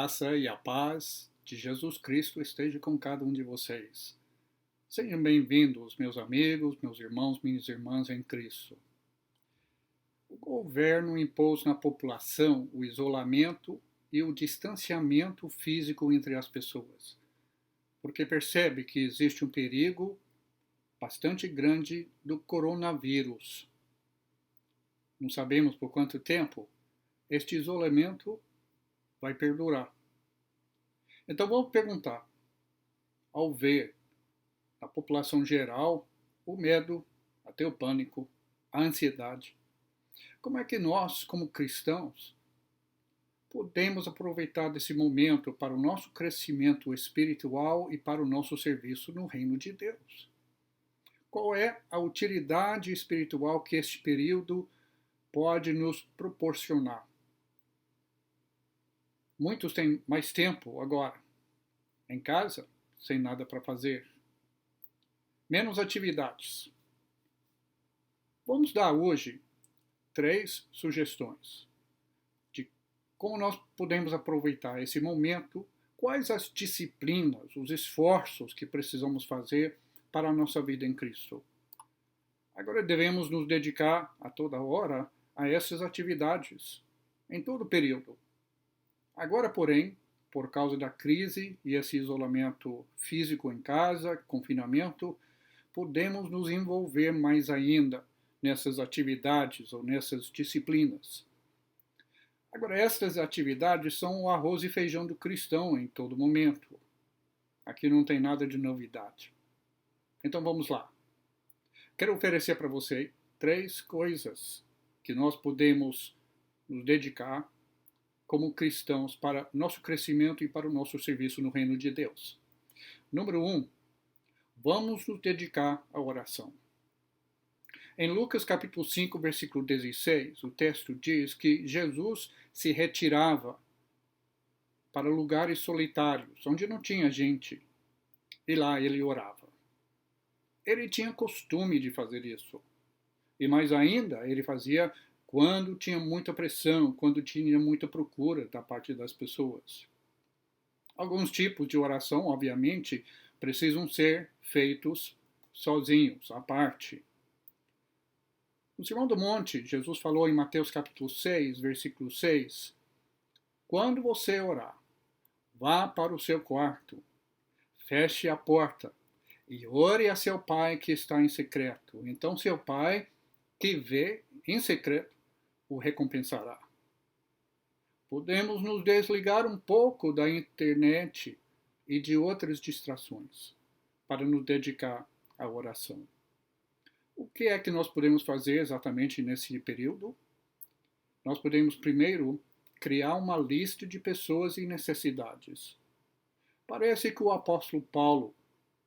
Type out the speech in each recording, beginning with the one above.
graça e a paz de Jesus Cristo esteja com cada um de vocês. Sejam bem-vindos, meus amigos, meus irmãos, minhas irmãs em Cristo. O governo impôs na população o isolamento e o distanciamento físico entre as pessoas, porque percebe que existe um perigo bastante grande do coronavírus. Não sabemos por quanto tempo este isolamento vai perdurar. Então vamos perguntar, ao ver a população geral o medo, até o pânico, a ansiedade, como é que nós, como cristãos, podemos aproveitar desse momento para o nosso crescimento espiritual e para o nosso serviço no reino de Deus? Qual é a utilidade espiritual que este período pode nos proporcionar? Muitos têm mais tempo agora, em casa, sem nada para fazer. Menos atividades. Vamos dar hoje 3 sugestões de como nós podemos aproveitar esse momento, quais as disciplinas, os esforços que precisamos fazer para a nossa vida em Cristo. Agora devemos nos dedicar a toda hora a essas atividades, em todo o período. Agora, porém, por causa da crise e esse isolamento físico em casa, confinamento, podemos nos envolver mais ainda nessas atividades ou nessas disciplinas. Agora, estas atividades são o arroz e feijão do cristão em todo momento. Aqui não tem nada de novidade. Então vamos lá. Quero oferecer para você 3 coisas que nós podemos nos dedicar como cristãos para nosso crescimento e para o nosso serviço no reino de Deus. Número 1, vamos nos dedicar à oração. Em Lucas capítulo 5, versículo 16, o texto diz que Jesus se retirava para lugares solitários, onde não tinha gente, e lá ele orava. Ele tinha costume de fazer isso. E mais ainda, ele fazia quando tinha muita pressão, quando tinha muita procura da parte das pessoas. Alguns tipos de oração, obviamente, precisam ser feitos sozinhos, à parte. No Sermão do Monte, Jesus falou em Mateus capítulo 6, versículo 6, quando você orar, vá para o seu quarto, feche a porta e ore a seu pai que está em secreto. Então seu pai, que vê em secreto, o recompensará. Podemos nos desligar um pouco da internet e de outras distrações para nos dedicar à oração. O que é que nós podemos fazer exatamente nesse período? Nós podemos primeiro criar uma lista de pessoas e necessidades. Parece que o apóstolo Paulo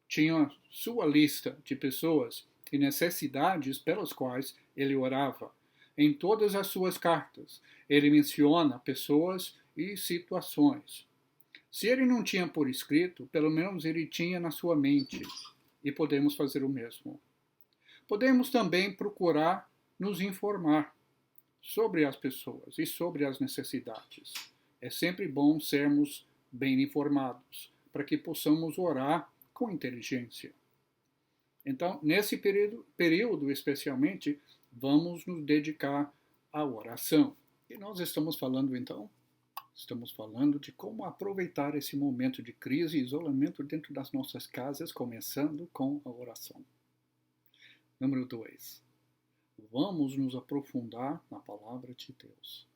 tinha sua lista de pessoas e necessidades pelas quais ele orava. Em todas as suas cartas, ele menciona pessoas e situações. Se ele não tinha por escrito, pelo menos ele tinha na sua mente, e podemos fazer o mesmo. Podemos também procurar nos informar sobre as pessoas e sobre as necessidades. É sempre bom sermos bem informados, para que possamos orar com inteligência. Então, nesse período especialmente, vamos nos dedicar à oração. E nós estamos falando, então, estamos falando de como aproveitar esse momento de crise e isolamento dentro das nossas casas, começando com a oração. Número 2. Vamos nos aprofundar na palavra de Deus.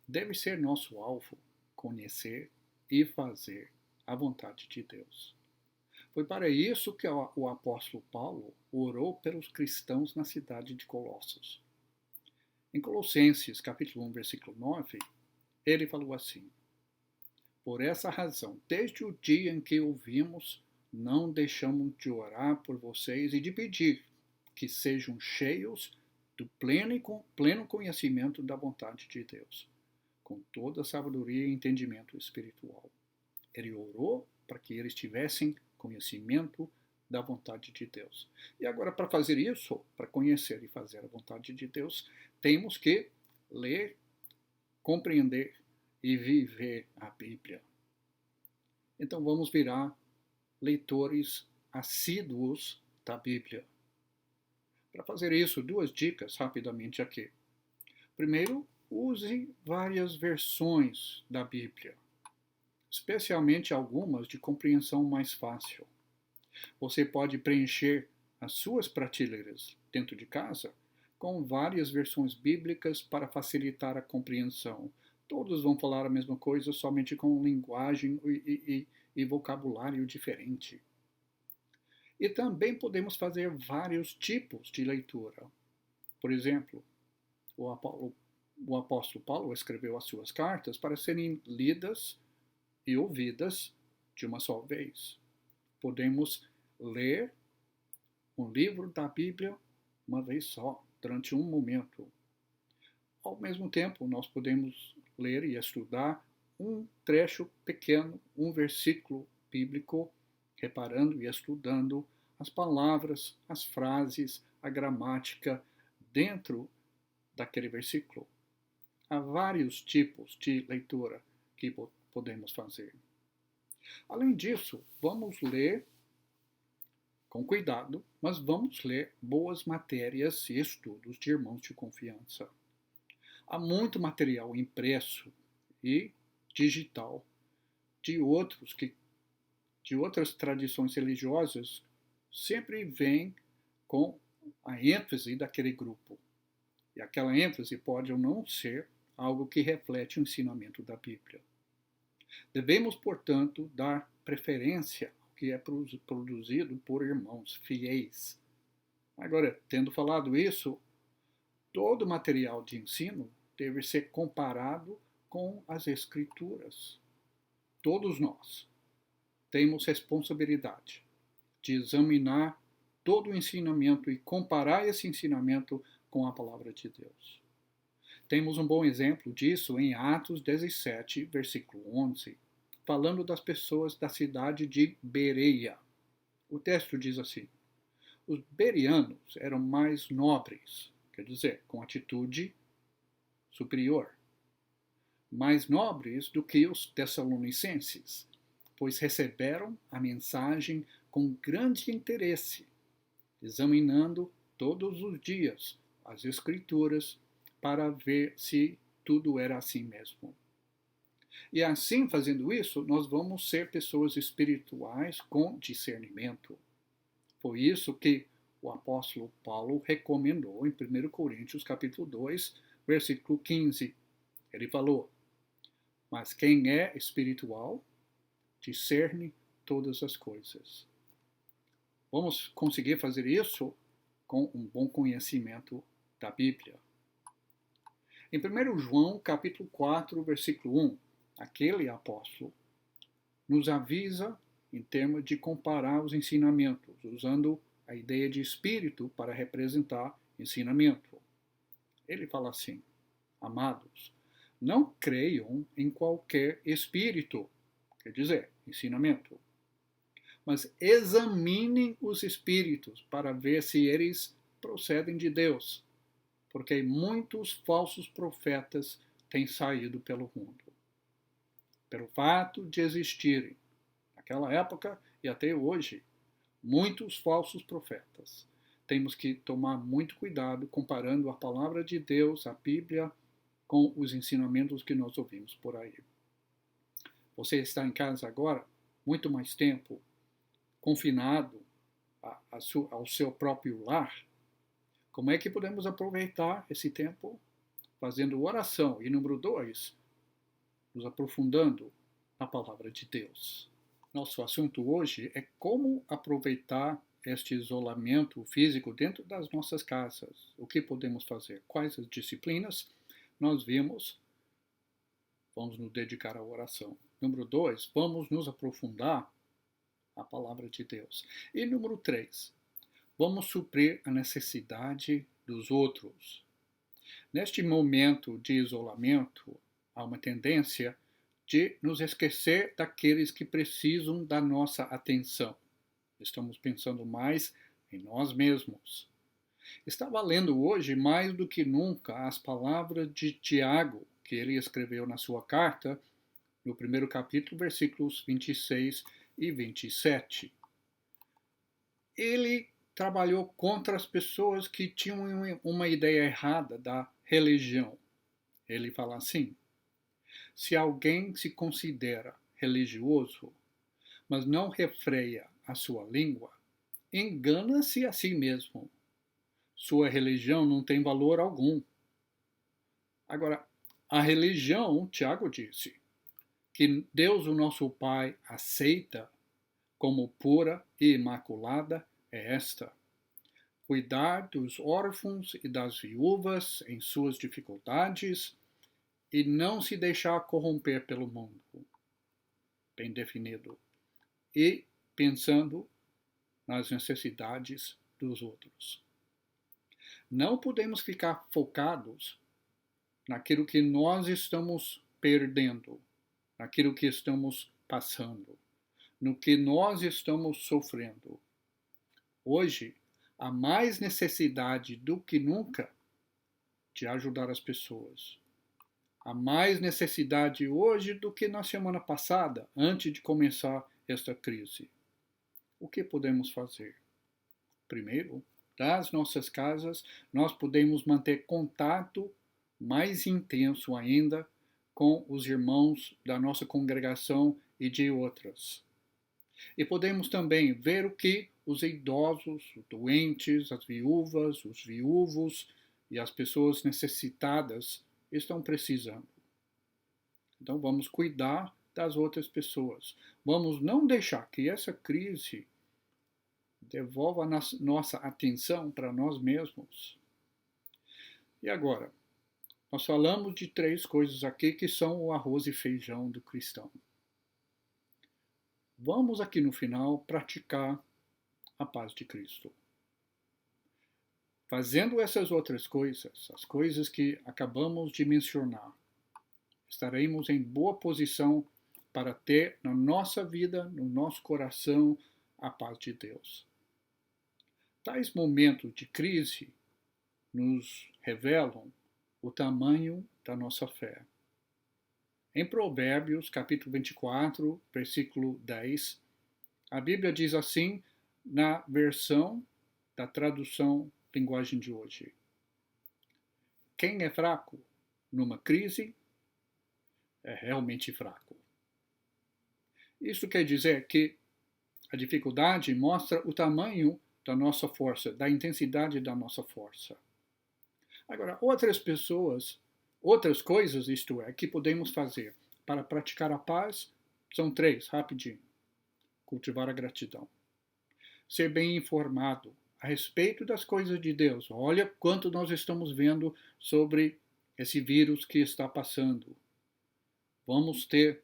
Deve ser nosso alvo conhecer e fazer a vontade de Deus. Foi para isso que o apóstolo Paulo orou pelos cristãos na cidade de Colossos. Em Colossenses, capítulo 1, versículo 9, ele falou assim: por essa razão, desde o dia em que ouvimos, não deixamos de orar por vocês e de pedir que sejam cheios do pleno conhecimento da vontade de Deus, com toda a sabedoria e entendimento espiritual. Ele orou para que eles tivessem conhecimento da vontade de Deus. E agora, para fazer isso, para conhecer e fazer a vontade de Deus, temos que ler, compreender e viver a Bíblia. Então vamos virar leitores assíduos da Bíblia. Para fazer isso, 2 dicas rapidamente aqui. Primeiro, use várias versões da Bíblia, especialmente algumas de compreensão mais fácil. Você pode preencher as suas prateleiras dentro de casa com várias versões bíblicas para facilitar a compreensão. Todos vão falar a mesma coisa, somente com linguagem e vocabulário diferente. E também podemos fazer vários tipos de leitura. Por exemplo, o apóstolo Paulo escreveu as suas cartas para serem lidas e ouvidas de uma só vez. Podemos ler um livro da Bíblia uma vez só, durante um momento. Ao mesmo tempo, nós podemos ler e estudar um trecho pequeno, um versículo bíblico, reparando e estudando as palavras, as frases, a gramática dentro daquele versículo. Há vários tipos de leitura que podemos fazer. Além disso, vamos ler com cuidado, mas vamos ler boas matérias e estudos de irmãos de confiança. Há muito material impresso e digital de outras tradições religiosas, sempre vem com a ênfase daquele grupo. E aquela ênfase pode ou não ser algo que reflete o ensinamento da Bíblia. Devemos, portanto, dar preferência ao que é produzido por irmãos fiéis. Agora, tendo falado isso, todo material de ensino deve ser comparado com as Escrituras. Todos nós temos responsabilidade de examinar todo o ensinamento e comparar esse ensinamento com a palavra de Deus. Temos um bom exemplo disso em Atos 17, versículo 11, falando das pessoas da cidade de Bereia. O texto diz assim: os bereanos eram mais nobres, quer dizer, com atitude superior, mais nobres do que os tessalonicenses, pois receberam a mensagem com grande interesse, examinando todos os dias as Escrituras para ver se tudo era assim mesmo. E assim, fazendo isso, nós vamos ser pessoas espirituais com discernimento. Foi isso que o apóstolo Paulo recomendou em 1 Coríntios capítulo 2, versículo 15. Ele falou: mas quem é espiritual discerne todas as coisas. Vamos conseguir fazer isso com um bom conhecimento da Bíblia. Em 1 João capítulo 4, versículo 1, aquele apóstolo nos avisa em termos de comparar os ensinamentos, usando a ideia de espírito para representar ensinamento. Ele fala assim: amados, não creiam em qualquer espírito, quer dizer, ensinamento, mas examinem os espíritos para ver se eles procedem de Deus, porque muitos falsos profetas têm saído pelo mundo. Pelo fato de existirem, naquela época e até hoje, muitos falsos profetas, temos que tomar muito cuidado comparando a palavra de Deus, a Bíblia, com os ensinamentos que nós ouvimos por aí. Você está em casa agora, muito mais tempo, confinado ao seu próprio lar. Como é que podemos aproveitar esse tempo? Fazendo oração. E número 2, nos aprofundando na palavra de Deus. Nosso assunto hoje é como aproveitar este isolamento físico dentro das nossas casas. O que podemos fazer? Quais as disciplinas? Nós vimos, vamos nos dedicar à oração. Número 2, vamos nos aprofundar na palavra de Deus. E número 3, vamos suprir a necessidade dos outros. Neste momento de isolamento, há uma tendência de nos esquecer daqueles que precisam da nossa atenção. Estamos pensando mais em nós mesmos. Está valendo hoje mais do que nunca as palavras de Tiago, que ele escreveu na sua carta, no primeiro capítulo, versículos 26 e 27. Ele trabalhou contra as pessoas que tinham uma ideia errada da religião. Ele fala assim: se alguém se considera religioso, mas não refreia a sua língua, engana-se a si mesmo. Sua religião não tem valor algum. Agora, a religião, Tiago disse, que Deus, o nosso Pai, aceita como pura e imaculada é esta: cuidar dos órfãos e das viúvas em suas dificuldades e não se deixar corromper pelo mundo. Bem definido. E pensando nas necessidades dos outros. Não podemos ficar focados naquilo que nós estamos perdendo, naquilo que estamos passando, no que nós estamos sofrendo. Hoje, há mais necessidade do que nunca de ajudar as pessoas. Há mais necessidade hoje do que na semana passada, antes de começar esta crise. O que podemos fazer? Primeiro, das nossas casas, nós podemos manter contato mais intenso ainda com os irmãos da nossa congregação e de outras. E podemos também ver o que os idosos, os doentes, as viúvas, os viúvos e as pessoas necessitadas estão precisando. Então vamos cuidar das outras pessoas. Vamos não deixar que essa crise devolva a nossa atenção para nós mesmos. E agora, nós falamos de 3 coisas aqui que são o arroz e feijão do cristão. Vamos aqui no final praticar a paz de Cristo. Fazendo essas outras coisas, as coisas que acabamos de mencionar, estaremos em boa posição para ter na nossa vida, no nosso coração, a paz de Deus. Tais momentos de crise nos revelam o tamanho da nossa fé. Em Provérbios, capítulo 24, versículo 10, a Bíblia diz assim, na versão da tradução linguagem de hoje: quem é fraco numa crise é realmente fraco. Isso quer dizer que a dificuldade mostra o tamanho da nossa força, da intensidade da nossa força. Agora, outras coisas, isto é, que podemos fazer para praticar a paz, são 3, rapidinho. Cultivar a gratidão. Ser bem informado a respeito das coisas de Deus. Olha quanto nós estamos vendo sobre esse vírus que está passando. Vamos ter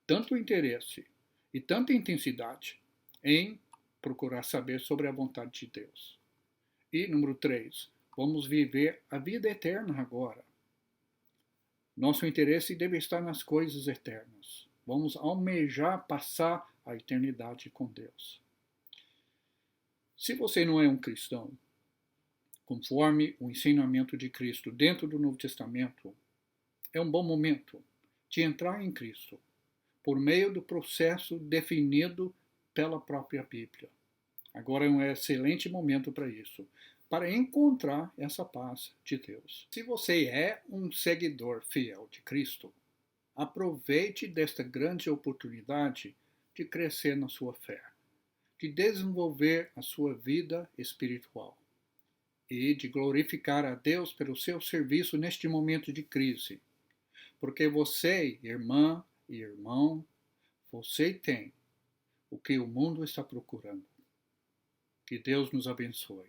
tanto interesse e tanta intensidade em procurar saber sobre a vontade de Deus. E, número 3, vamos viver a vida eterna agora. Nosso interesse deve estar nas coisas eternas. Vamos almejar passar a eternidade com Deus. Se você não é um cristão, conforme o ensinamento de Cristo dentro do Novo Testamento, é um bom momento de entrar em Cristo, por meio do processo definido pela própria Bíblia. Agora é um excelente momento para isso, para encontrar essa paz de Deus. Se você é um seguidor fiel de Cristo, aproveite desta grande oportunidade de crescer na sua fé, de desenvolver a sua vida espiritual e de glorificar a Deus pelo seu serviço neste momento de crise. Porque você, irmã e irmão, você tem o que o mundo está procurando. Que Deus nos abençoe.